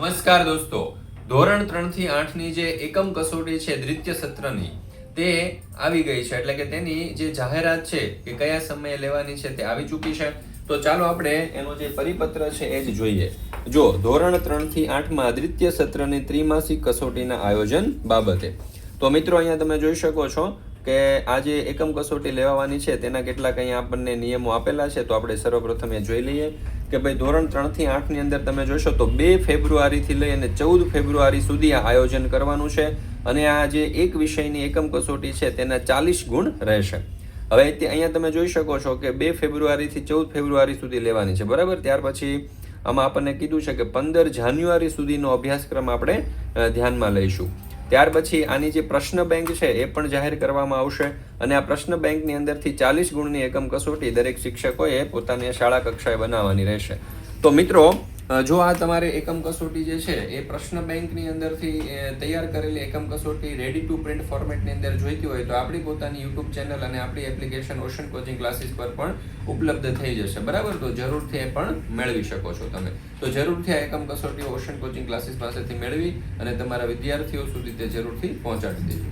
નમસ્કાર દોસ્તો, ધોરણ 3 થી 8 ની જે એકમ કસોટી છે દ્વિતીય સત્રની તે આવી ગઈ છે, એટલે કે તેની જે જાહેરાત છે કે કયા સમયે લેવાની છે તે આવી ચૂકી છે. તો ચાલો આપણે એનો જે પરિપત્ર છે એ જ જોઈએ. જો ધોરણ 3 થી 8 માં દ્વિતીય સત્રની ત્રિમાસિક કસોટીના આયોજન બાબતે, તો મિત્રો અહીંયા તમે જોઈ શકો છો કે આ જે એકમ કસોટી લેવાની છે તેના કેટલાક અહીંયા આપણને નિયમો આપેલા છે. તો આપણે સર્વપ્રથમ એ જોઈ લઈએ કે ભાઈ ધોરણ 3 થી 8 ની અંદર તમે જોશો તો 2 ફેબ્રુઆરીથી લઈ અને 14 ફેબ્રુઆરી સુધી આ આયોજન કરવાનું છે. અને આ જે એક વિષયની એકમ કસોટી છે તેના 40 ગુણ રહેશે. હવે અહીંયા તમે જોઈ શકો છો કે 2 ફેબ્રુઆરીથી 14 ફેબ્રુઆરી સુધી લેવાની છે, બરાબર. ત્યાર પછી આમાં આપણને કીધું છે કે 15 જાન્યુઆરી સુધીનો અભ્યાસક્રમ આપણે ધ્યાનમાં લઈશું. ત્યાર પછી આની જે પ્રશ્ન બેંક છે એ પણ જાહેર કરવામાં આવશે અને આ પ્રશ્ન બેંકની અંદરથી 40 ગુણની એકમ કસોટી દરેક શિક્ષકોએ પોતાની શાળા કક્ષાએ બનાવવાની રહેશે. તો મિત્રો, જો આ તમારે એકમ કસોટી જે છે એ પ્રશ્ન બેંકની અંદરથી તૈયાર કરેલી એકમ કસોટી રેડી ટુ પ્રિન્ટ ફોર્મેટની અંદર જોઈતી હોય તો આપણી પોતાની યુટ્યુબ ચેનલ અને આપણી એપ્લિકેશન ઓશન કોચિંગ ક્લાસીસ પર પણ ઉપલબ્ધ થઈ જશે, બરાબર. તો જરૂરથી એ પણ મેળવી શકો છો તમે. તો જરૂરથી આ એકમ કસોટી ઓશન કોચિંગ ક્લાસીસ પાસેથી મેળવી અને તમારા વિદ્યાર્થીઓ સુધી તે જરૂરથી પહોંચાડી દેજો.